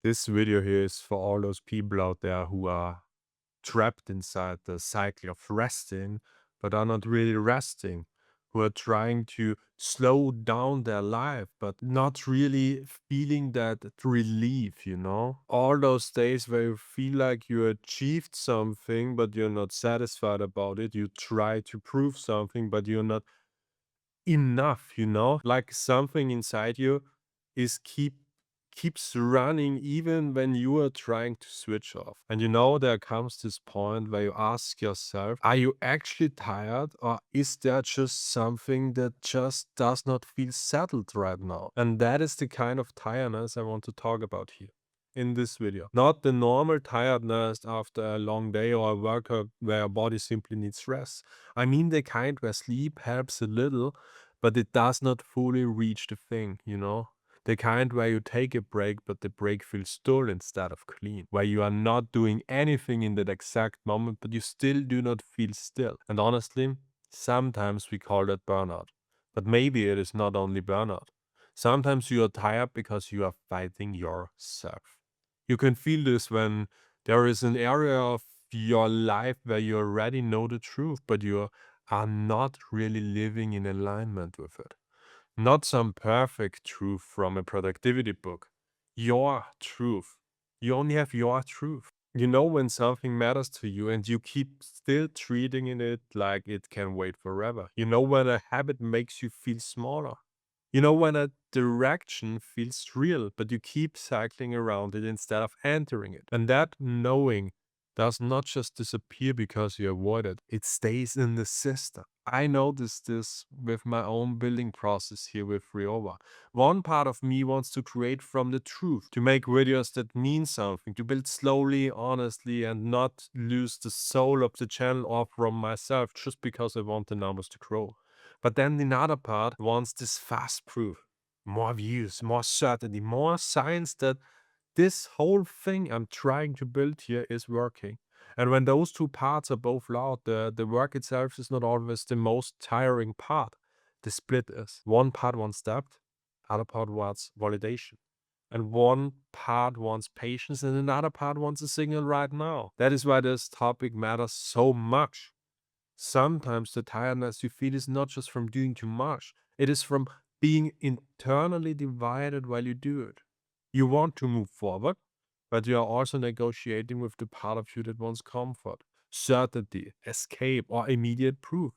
This video here is for all those people out there who are trapped inside the cycle of resting, but are not really resting, who are trying to slow down their life, but not really feeling that relief. All those days where you feel like you achieved something, but you're not satisfied about it. You try to prove something, but you're not enough. Like something inside you is keeps running even when you are trying to switch off. And there comes this point where you ask yourself, are you actually tired, or is there just something that just does not feel settled right now? And that is the kind of tiredness I want to talk about here in this video. Not the normal tiredness after a long day or a workout where your body simply needs rest. I mean the kind where sleep helps a little, but it does not fully reach the thing. The kind where you take a break, but the break feels dull instead of clean. Where you are not doing anything in that exact moment, but you still do not feel still. And honestly, sometimes we call that burnout. But maybe it is not only burnout. Sometimes you are tired because you are fighting yourself. You can feel this when there is an area of your life where you already know the truth, but you are not really living in alignment with it. Not some perfect truth from a productivity book. Your truth. You only have your truth. You know when something matters to you and you keep still treating it like it can wait forever. You know when a habit makes you feel smaller. You know when a direction feels real, but you keep cycling around it instead of entering it. And that knowing does not just disappear because you avoid it, it stays in the system. I noticed this with my own building process here with Riova. One part of me wants to create from the truth, to make videos that mean something, to build slowly, honestly, and not lose the soul of the channel or from myself just because I want the numbers to grow. But then the other part wants this fast proof, more views, more certainty, more signs that this whole thing I'm trying to build here is working. And when those two parts are both loud, the work itself is not always the most tiring part. The split is. One part wants depth, other part wants validation. And one part wants patience, and another part wants a signal right now. That is why this topic matters so much. Sometimes the tiredness you feel is not just from doing too much, it is from being internally divided while you do it. You want to move forward, but you are also negotiating with the part of you that wants comfort, certainty, escape, or immediate proof.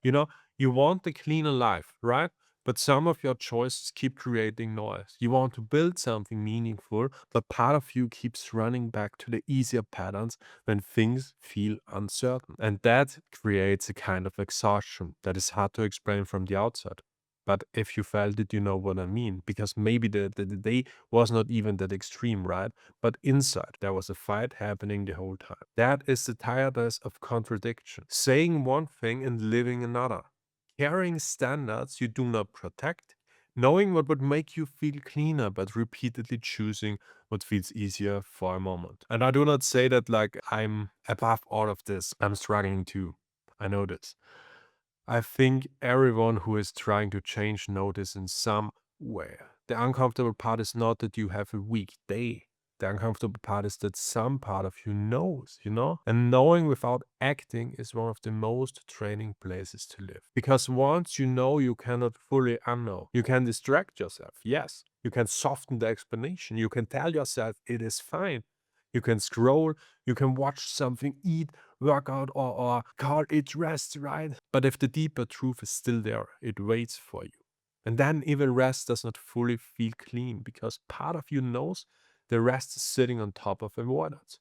You know, you want a cleaner life, right? But some of your choices keep creating noise. You want to build something meaningful, but part of you keeps running back to the easier patterns when things feel uncertain. And that creates a kind of exhaustion that is hard to explain from the outside. But if you felt it, you know what I mean. Because maybe the day was not even that extreme, right? But inside, there was a fight happening the whole time. That is the tiredness of contradiction. Saying one thing and living another. Carrying standards you do not protect. Knowing what would make you feel cleaner, but repeatedly choosing what feels easier for a moment. And I do not say that like I'm above all of this. I'm struggling too. I know this. I think everyone who is trying to change notice in some way. The uncomfortable part is not that you have a weak day. The uncomfortable part is that some part of you knows. And knowing without acting is one of the most training places to live. Because once you know, you cannot fully unknow. You can distract yourself, yes. You can soften the explanation. You can tell yourself it is fine. You can scroll, you can watch something, eat, workout, or call it rest, right? But if the deeper truth is still there, it waits for you. And then even rest does not fully feel clean because part of you knows the rest is sitting on top of avoidance.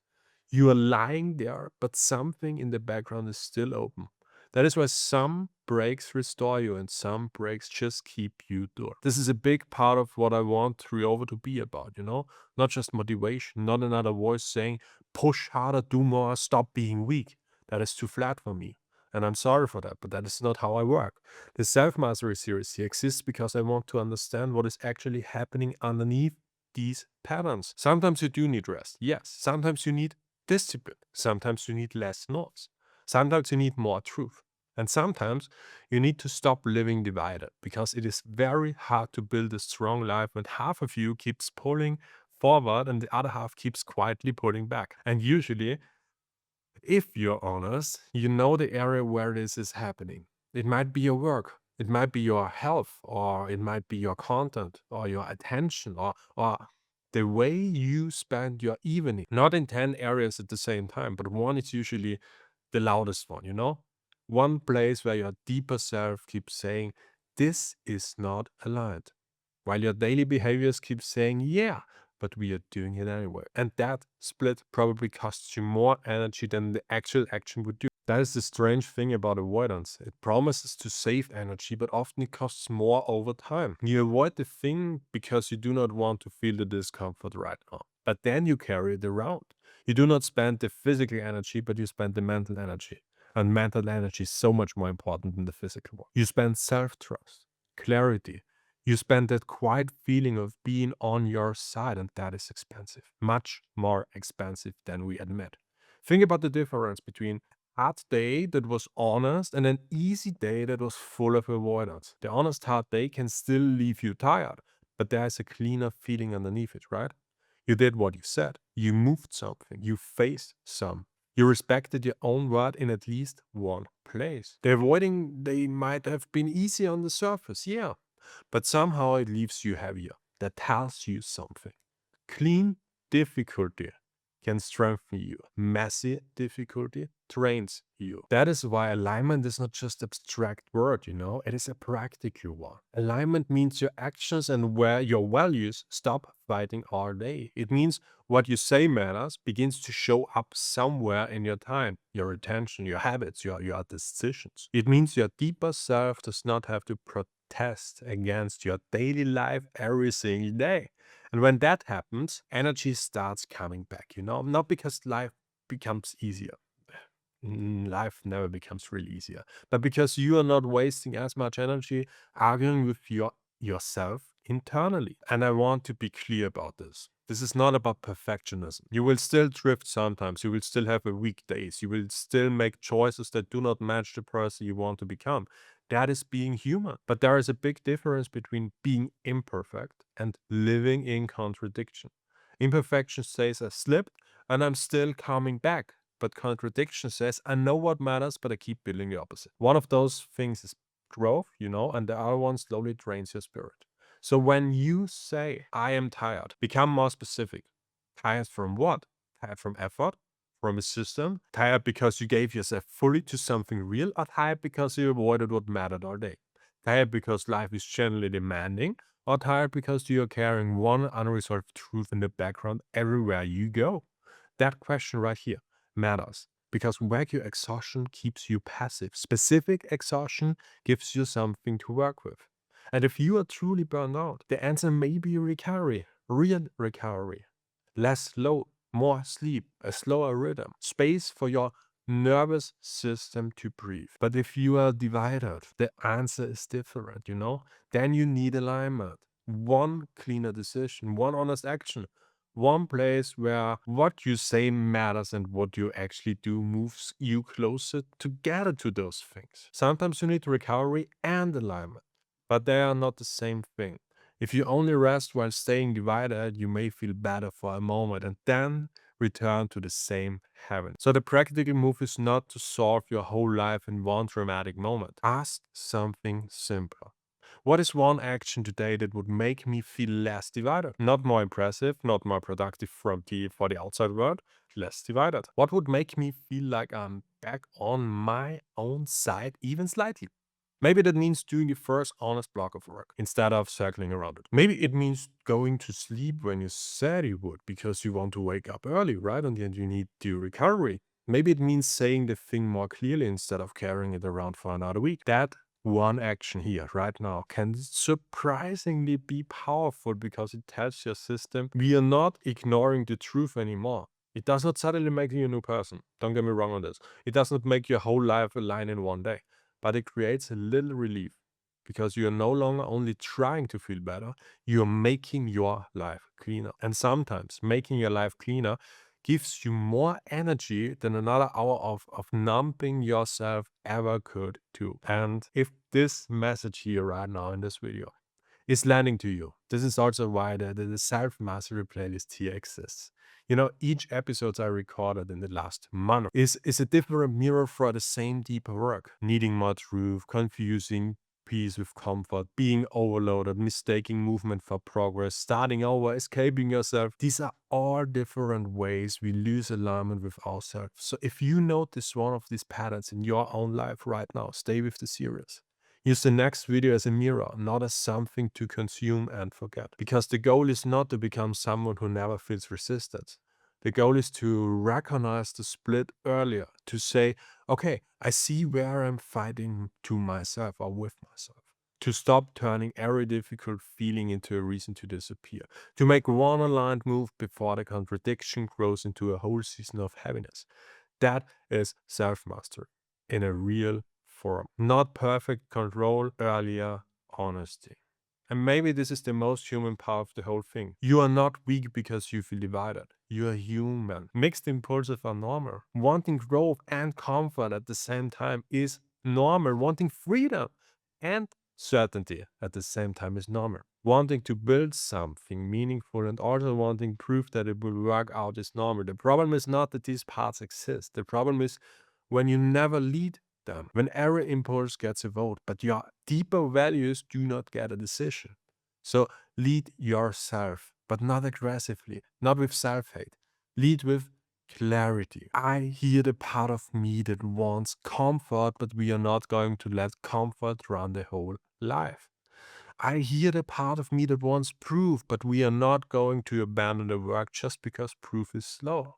You are lying there, but something in the background is still open. That is why some breaks restore you and some breaks just keep you there. This is a big part of what I want Riova to be about. Not just motivation, not another voice saying, push harder, do more, stop being weak. That is too flat for me. And I'm sorry for that, but that is not how I work. The Self-Mastery series here exists because I want to understand what is actually happening underneath these patterns. Sometimes you do need rest, yes. Sometimes you need discipline. Sometimes you need less noise. Sometimes you need more truth. And sometimes you need to stop living divided because it is very hard to build a strong life when half of you keeps pulling forward and the other half keeps quietly pulling back. And usually, if you're honest, you know the area where this is happening. It might be your work, it might be your health, or it might be your content, or your attention, or the way you spend your evening. Not in 10 areas at the same time, but one is usually the loudest one, you know? One place where your deeper self keeps saying, this is not aligned. While your daily behaviors keep saying, yeah, but we are doing it anyway. And that split probably costs you more energy than the actual action would do. That is the strange thing about avoidance. It promises to save energy, but often it costs more over time. You avoid the thing because you do not want to feel the discomfort right now. But then you carry it around. You do not spend the physical energy, but you spend the mental energy. And mental energy is so much more important than the physical one. You spend self-trust, clarity. You spend that quiet feeling of being on your side, and that is expensive. Much more expensive than we admit. Think about the difference between a hard day that was honest and an easy day that was full of avoidance. The honest hard day can still leave you tired, but there is a cleaner feeling underneath it, right? You did what you said. You moved something. You faced some. You respected your own word in at least one place. The avoiding, they might have been easy on the surface, yeah, but somehow it leaves you heavier. That tells you something. Clean difficulty can strengthen you. Messy difficulty trains you. That is why alignment is not just abstract word, it is a practical one. Alignment means your actions and where your values stop fighting all day. It means what you say matters begins to show up somewhere in your time, your attention, your habits, your decisions. It means your deeper self does not have to protest against your daily life every single day. And when that happens, energy starts coming back, not because life becomes easier. Life never becomes really easier, but because you are not wasting as much energy arguing with yourself internally. And I want to be clear about this. This is not about perfectionism. You will still drift sometimes. You will still have weak days. You will still make choices that do not match the person you want to become. That is being human. But there is a big difference between being imperfect and living in contradiction. Imperfection says I slipped and I'm still coming back. But contradiction says I know what matters, but I keep building the opposite. One of those things is growth, and the other one slowly drains your spirit. So when you say, I am tired, become more specific. Tired from what? Tired from effort? From a system? Tired because you gave yourself fully to something real? Or tired because you avoided what mattered all day? Tired because life is generally demanding? Or tired because you are carrying one unresolved truth in the background everywhere you go? That question right here matters because vague exhaustion keeps you passive. Specific exhaustion gives you something to work with. And if you are truly burned out, the answer may be recovery, real recovery. Less load, more sleep, a slower rhythm, space for your nervous system to breathe. But if you are divided, the answer is different, Then you need alignment. One cleaner decision, one honest action, one place where what you say matters and what you actually do moves you closer together to those things. Sometimes you need recovery and alignment, but they are not the same thing. If you only rest while staying divided, you may feel better for a moment and then return to the same heaven. So the practical move is not to solve your whole life in one dramatic moment. Ask something simple. What is one action today that would make me feel less divided? Not more impressive, not more productive for the outside world, less divided. What would make me feel like I'm back on my own side even slightly? Maybe that means doing the first honest block of work instead of circling around it. Maybe it means going to sleep when you said you would because you want to wake up early, right? And then you need the recovery. Maybe it means saying the thing more clearly instead of carrying it around for another week. That one action here right now can surprisingly be powerful because it tells your system we are not ignoring the truth anymore. It does not suddenly make you a new person. Don't get me wrong on this. It does not make your whole life align in one day, but it creates a little relief because you are no longer only trying to feel better, you are making your life cleaner. And sometimes making your life cleaner gives you more energy than another hour of numbing yourself ever could too. And if this message here right now in this video is landing to you. This is also why the self-mastery playlist here exists. You know, each episodes I recorded in the last month is a different mirror for the same deeper work. Needing more truth, confusing peace with comfort, being overloaded, mistaking movement for progress, starting over, escaping yourself. These are all different ways we lose alignment with ourselves. So if you notice one of these patterns in your own life right now, stay with the series. Use the next video as a mirror, not as something to consume and forget. Because the goal is not to become someone who never feels resistance. The goal is to recognize the split earlier, to say, okay, I see where I'm fighting to myself or with myself. To stop turning every difficult feeling into a reason to disappear. To make one aligned move before the contradiction grows into a whole season of heaviness. That is self-mastery in a real form. Not perfect control, earlier honesty. And maybe this is the most human part of the whole thing. You are not weak because you feel divided. You are human. Mixed impulses are normal. Wanting growth and comfort at the same time is normal. Wanting freedom and certainty at the same time is normal. Wanting to build something meaningful and also wanting proof that it will work out is normal. The problem is not that these parts exist. The problem is when you never lead them, when every impulse gets a vote, but your deeper values do not get a decision. So lead yourself, but not aggressively, not with self-hate. Lead with clarity. I hear the part of me that wants comfort, but we are not going to let comfort run the whole life. I hear the part of me that wants proof, but we are not going to abandon the work just because proof is slow.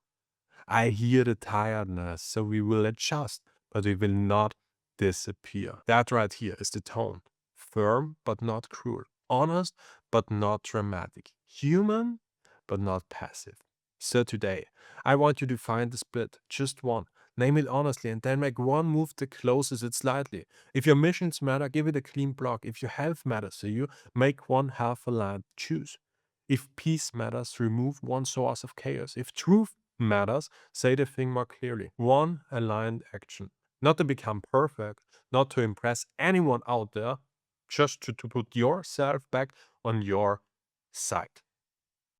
I hear the tiredness, so we will adjust, but we will not disappear. That right here is the tone. Firm, but not cruel. Honest, but not dramatic. Human, but not passive. So today, I want you to find the split, just one. Name it honestly and then make one move that closes it slightly. If your missions matter, give it a clean block. If your health matters to you, make one half aligned choose. If peace matters, remove one source of chaos. If truth matters, say the thing more clearly. One aligned action. Not to become perfect, not to impress anyone out there, just to put yourself back on your side.